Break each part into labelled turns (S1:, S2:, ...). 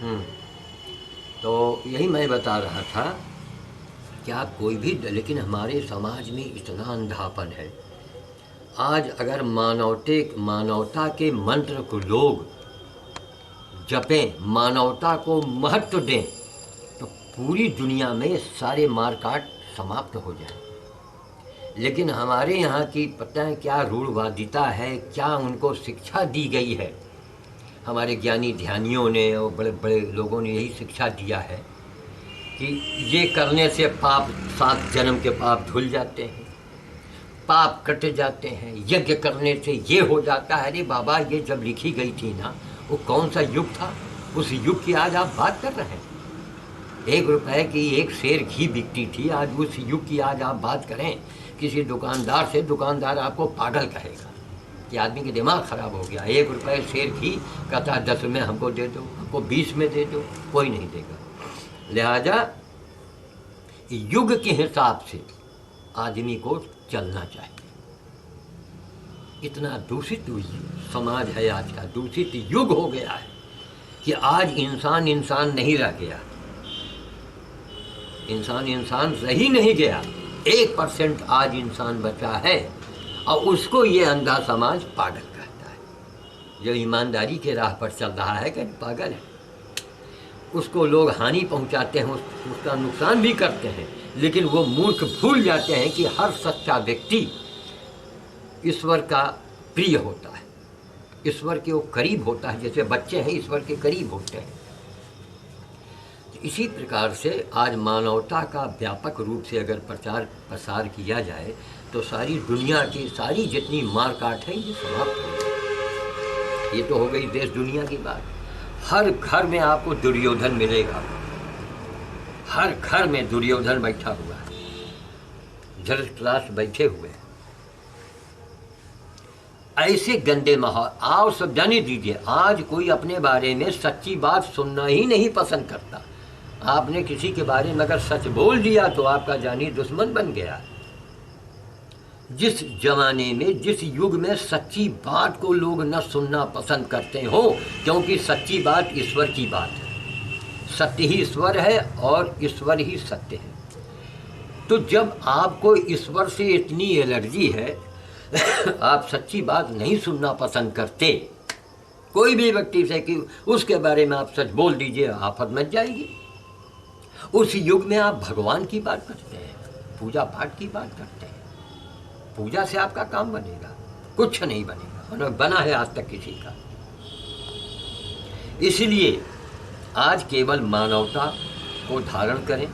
S1: हम्म। तो यही मैं बता रहा था कि आप कोई भी, लेकिन हमारे समाज में इतना अंधापन है। आज अगर मानवता के मंत्र को लोग जपें, मानवता को महत्व दें, तो पूरी दुनिया में सारे मारकाट समाप्त हो जाए। लेकिन हमारे यहाँ की पता है क्या रूढ़वादिता है, क्या उनको शिक्षा दी गई है। हमारे ज्ञानी ध्यानियों ने और बड़े बड़े लोगों ने यही शिक्षा दिया है कि ये करने से पाप, 7 जन्म के पाप धुल जाते हैं, पाप कट जाते हैं, यज्ञ करने से ये हो जाता है। अरे बाबा, ये जब लिखी गई थी ना, वो कौन सा युग था? उस युग की आज आप बात कर रहे हैं। 1 रुपए की 1 सेर घी बिकती थी, आज उस युग की आज आप बात करें किसी दुकानदार से, दुकानदार आपको पागल कहेगा कि आदमी के दिमाग ख़राब हो गया। 1 रुपए सेर घी, कहता 10 में हमको दे दो, हमको 20 में दे दो, कोई नहीं देगा। लिहाजा युग के हिसाब से आदमी को चलना चाहिए। इतना दूषित समाज है आज का, दूषित युग हो गया है कि आज इंसान इंसान नहीं रह गया, इंसान इंसान रही नहीं गया। 1% आज इंसान बचा है और उसको ये अंधा समाज पागल कहता है। जो ईमानदारी के राह पर चल रहा है कि पागल है, उसको लोग हानि पहुंचाते हैं, उसका नुकसान भी करते हैं। लेकिन वो मूर्ख भूल जाते हैं कि हर सच्चा व्यक्ति ईश्वर का प्रिय होता है, ईश्वर के वो करीब होता है, जैसे बच्चे हैं ईश्वर के करीब होते हैं। इसी प्रकार से आज मानवता का व्यापक रूप से अगर प्रचार प्रसार किया जाए तो सारी दुनिया की सारी जितनी मार काट है ये समाप्त हो जाए। ये तो हो गई देश दुनिया की बात। हर घर में आपको दुर्योधन मिलेगा, हर घर में दुर्योधन बैठा हुआ है, धृतराष्ट्र बैठे हुए हैं। ऐसे गंदे माहौल, आओ सब जाने दीजिए। आज कोई अपने बारे में सच्ची बात सुनना ही नहीं पसंद करता। आपने किसी के बारे में अगर सच बोल दिया तो आपका जानी दुश्मन बन गया। जिस जमाने में, जिस युग में सच्ची बात को लोग न सुनना पसंद करते हो, क्योंकि सच्ची बात ईश्वर की बात है, सत्य ही ईश्वर है और ईश्वर ही सत्य है। तो जब आपको ईश्वर से इतनी एलर्जी है आप सच्ची बात नहीं सुनना पसंद करते कोई भी व्यक्ति से कि उसके बारे में आप सच बोल दीजिए, आफत मच जाएगी। उस युग में आप भगवान की बात करते हैं, पूजा पाठ की बात करते हैं। पूजा से आपका काम बनेगा? कुछ नहीं बनेगा, न बना है आज तक किसी का। इसलिए आज केवल मानवता को धारण करें,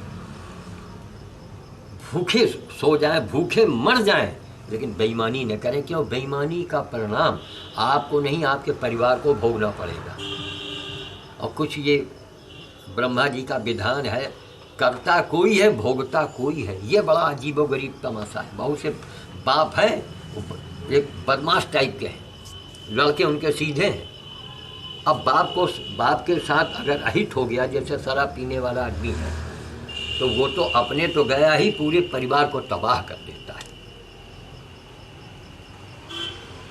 S1: भूखे सो जाएं, भूखे मर जाएं, लेकिन बेईमानी न करें। क्यों? बेईमानी का परिणाम आपको नहीं, आपके परिवार को भोगना पड़ेगा। और कुछ ये ब्रह्मा जी का विधान है, करता कोई है भोगता कोई है। ये बड़ा अजीबोगरीब तमाशा है। बहुत से बाप है, एक बदमाश टाइप के हैं, लड़के उनके सीधे हैं। अब बाप के साथ अगर अहित हो गया, जैसे शराब पीने वाला आदमी है, तो वो तो अपने तो गया ही, पूरे परिवार को तबाह कर देता है।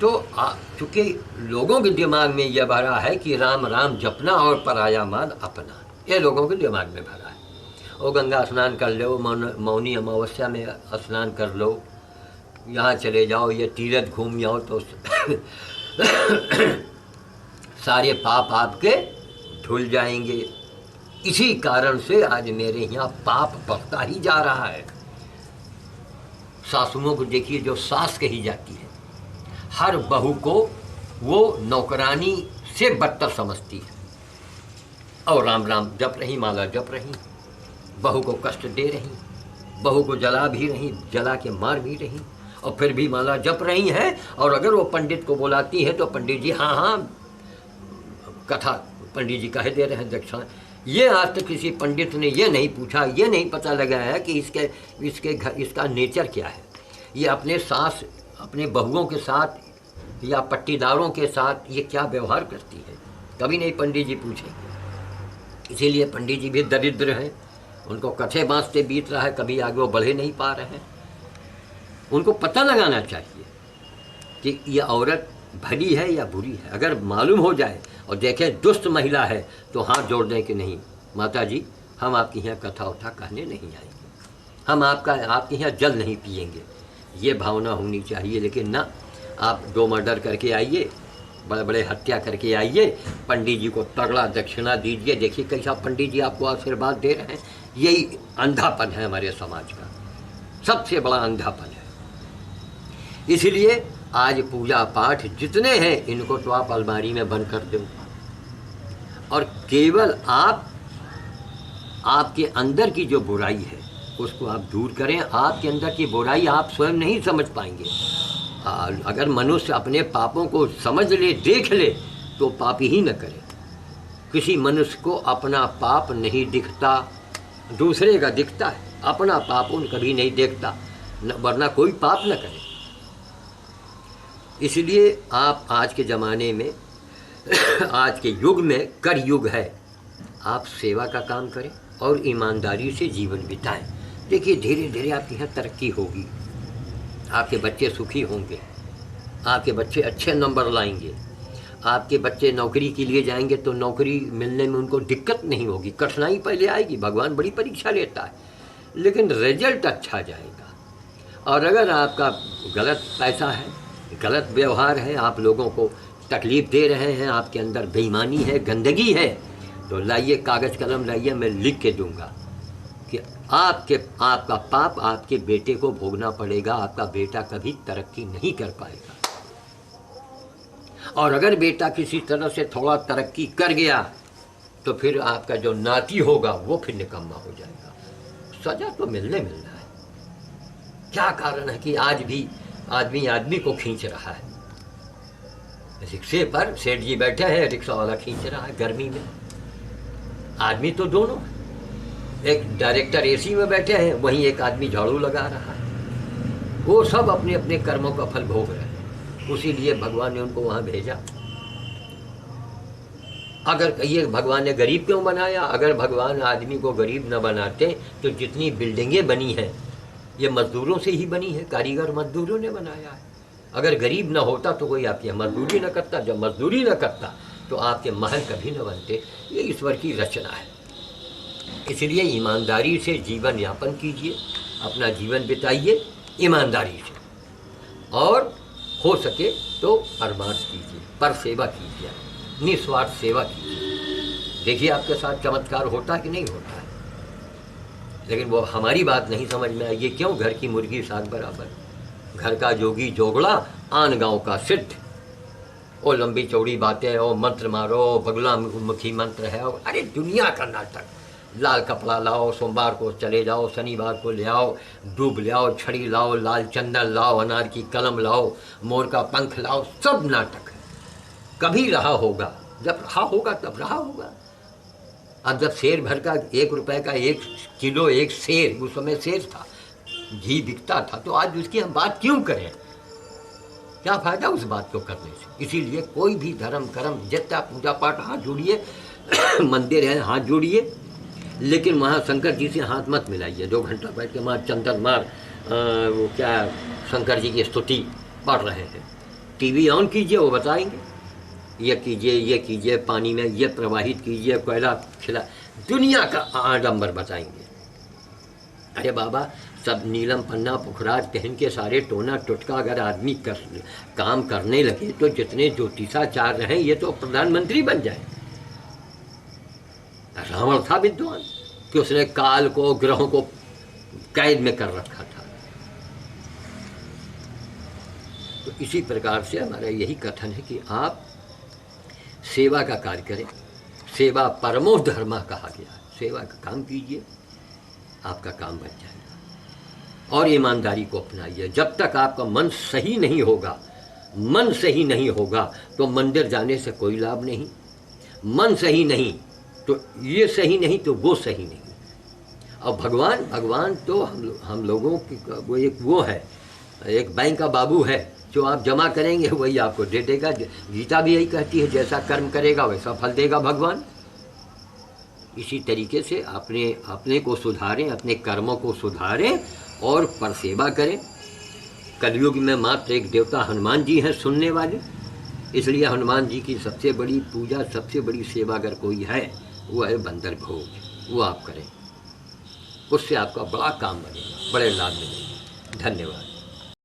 S1: तो चूंकि लोगों के दिमाग में यह भरा है कि राम राम जपना और पराया मान अपना, ये लोगों के दिमाग में भरा है। वो गंगा स्नान कर लो, मौनी अमावस्या में स्नान कर लो, यहाँ चले जाओ, ये तीर्थ घूम जाओ तो सारे पाप आपके धुल जाएंगे। इसी कारण से आज मेरे यहाँ पाप बढ़ता ही जा रहा है। सासुओं को देखिए, जो सास कही जाती है, हर बहू को वो नौकरानी से बदतर समझती है और राम राम जप रही, माला जप रही, बहू को कष्ट दे रही, बहू को जला भी रही, जला के मार भी रही, और फिर भी माला जप रही हैं। और अगर वो पंडित को बुलाती है तो पंडित जी हाँ हाँ कथा पंडित जी कहे दे रहे हैं दक्षिणा। ये आज तक किसी पंडित ने ये नहीं पूछा, ये नहीं पता लगाया कि इसके घर इसका नेचर क्या है। ये अपने सास, अपने बहुओं के साथ या पट्टीदारों के साथ ये क्या व्यवहार करती है, कभी नहीं पंडित जी पूछेंगे। इसीलिए पंडित जी भी दरिद्र हैं, उनको कथे बाँचते बीत रहा है, कभी आगे वो बढ़े नहीं पा रहे हैं। उनको पता लगाना चाहिए कि ये औरत भली है या बुरी है। अगर मालूम हो जाए, और देखें दुष्ट महिला है तो हाथ जोड़ दें कि नहीं माता जी, हम आपके यहाँ कथा उथा कहने नहीं आएंगे, हम आपके यहाँ जल नहीं पिएंगे, ये भावना होनी चाहिए। लेकिन ना, आप 2 मर्डर करके आइए, बड़े बड़े हत्या करके आइए, पंडित जी को तगड़ा दक्षिणा दीजिए, देखिए कैसा पंडित जी आपको आशीर्वाद दे रहे हैं। यही अंधापन है हमारे समाज का, सबसे बड़ा अंधापन है। इसलिए आज पूजा पाठ जितने हैं इनको तो आप अलमारी में बंद कर दो, और केवल आपके अंदर की जो बुराई है उसको आप दूर करें। आपके अंदर की बुराई आप स्वयं नहीं समझ पाएंगे। अगर मनुष्य अपने पापों को समझ ले, देख ले, तो पाप ही न करे। किसी मनुष्य को अपना पाप नहीं दिखता, दूसरे का दिखता है, अपना पाप उन कभी नहीं देखता, वरना कोई पाप न करे। इसलिए आप आज के ज़माने में आज के युग में कर युग है, आप सेवा का काम करें और ईमानदारी से जीवन बिताएं। देखिए धीरे धीरे आपके यहाँ तरक्की होगी, आपके बच्चे सुखी होंगे, आपके बच्चे अच्छे नंबर लाएंगे, आपके बच्चे नौकरी के लिए जाएंगे तो नौकरी मिलने में उनको दिक्कत नहीं होगी। कठिनाई पहले आएगी, भगवान बड़ी परीक्षा लेता है, लेकिन रिजल्ट अच्छा जाएगा। और अगर आपका गलत पैसा है, गलत व्यवहार है, आप लोगों को तकलीफ़ दे रहे हैं, आपके अंदर बेईमानी है, गंदगी है, तो लाइए कागज़ कलम लाइए, मैं लिख के दूंगा कि आपका पाप आपके बेटे को भोगना पड़ेगा। आपका बेटा कभी तरक्की नहीं कर पाएगा। और अगर बेटा किसी तरह से थोड़ा तरक्की कर गया तो फिर आपका जो नाती होगा वो फिर निकम्मा हो जाएगा। सजा तो मिलना है। क्या कारण है कि आज भी आदमी को खींच रहा है? रिक्शे पर सेठ जी बैठे हैं, रिक्शा वाला खींच रहा है गर्मी में। आदमी तो दोनों, एक डायरेक्टर एसी में बैठे हैं, वहीं एक आदमी झाड़ू लगा रहा है। वो सब अपने अपने कर्मों का फल भोग रहे हैं, उसी लिए भगवान ने उनको वहां भेजा। अगर ये भगवान ने गरीब क्यों बनाया? अगर भगवान आदमी को गरीब न बनाते तो जितनी बिल्डिंगें बनी हैं ये मजदूरों से ही बनी है, कारीगर मजदूरों ने बनाया है। अगर गरीब न होता तो कोई आपकी मजदूरी न करता, जब मजदूरी न करता तो आपके महल कभी न बनते। ये ईश्वर की रचना है। इसलिए ईमानदारी से जीवन यापन कीजिए, अपना जीवन बिताइए ईमानदारी से, और हो सके तो परमार्थ कीजिए, पर सेवा कीजिए, निस्वार्थ सेवा कीजिए। देखिए आपके साथ चमत्कार होता कि नहीं होता है, लेकिन वो हमारी बात नहीं समझ में आई। ये क्यों? घर की मुर्गी साग बराबर, घर का जोगी जोगड़ा, आन गांव का सिद्ध। ओ लंबी चौड़ी बातें, ओ मंत्र मारो, बगला मुखी मंत्र है, अरे दुनिया का नाटक। लाल कपड़ा लाओ, सोमवार को चले जाओ, शनिवार को ले आओ, दूब ले आओ, छड़ी लाओ, लाल चंदन लाओ, अनार की कलम लाओ, मोर का पंख लाओ, सब नाटक है। कभी रहा होगा, जब रहा होगा तब रहा होगा। अब जब शेर भर का 1 रुपए का 1 किलो एक शेर, उस समय शेर था, घी बिकता था, तो आज उसकी हम बात क्यों करें? क्या फायदा उस बात को करने से? इसीलिए कोई भी धर्म कर्म, जितना पूजा पाठ, हाथ जोड़िए मंदिर है हाथ जोड़िए, लेकिन वहाँ शंकर जी से हाथ मत मिलाइए। 2 घंटा बैठ के मार चंदन मार वो क्या शंकर जी की स्तुति पढ़ रहे हैं। टीवी ऑन कीजिए, वो बताएंगे ये कीजिए, ये कीजिए, पानी में ये प्रवाहित कीजिए, कोयला खिला, दुनिया का आडंबर बताएंगे। अरे बाबा, सब नीलम पन्ना पुखराज पहन के सारे टोना टुटका अगर आदमी काम करने लगे तो जितने ज्योतिषाचार्य हैं ये तो प्रधानमंत्री बन जाए। रावण था विद्वान कि उसने काल को, ग्रहों को कैद में कर रखा था। तो इसी प्रकार से हमारा यही कथन है कि आप सेवा का कार्य करें। सेवा परमो धर्मा कहा गया, सेवा का काम कीजिए, आपका काम बन जाएगा। और ईमानदारी को अपनाइए। जब तक आपका मन सही नहीं होगा, मन सही नहीं होगा तो मंदिर जाने से कोई लाभ नहीं। मन सही नहीं तो ये सही नहीं तो वो सही नहीं। और भगवान तो हम लोगों की वो है, एक बैंक का बाबू है, जो आप जमा करेंगे वही आपको दे देगा। गीता भी यही कहती है, जैसा कर्म करेगा वैसा फल देगा भगवान। इसी तरीके से अपने को सुधारें, अपने कर्मों को सुधारें और पर सेवा करें। कलयुग में मात्र एक देवता हनुमान जी हैं सुनने वाले, इसलिए हनुमान जी की सबसे बड़ी पूजा, सबसे बड़ी सेवा अगर कोई है वो है बंदर भोग। वो आप करें, उससे आपका बड़ा काम बनेगा, बड़े लाभ मिलेंगे। धन्यवाद।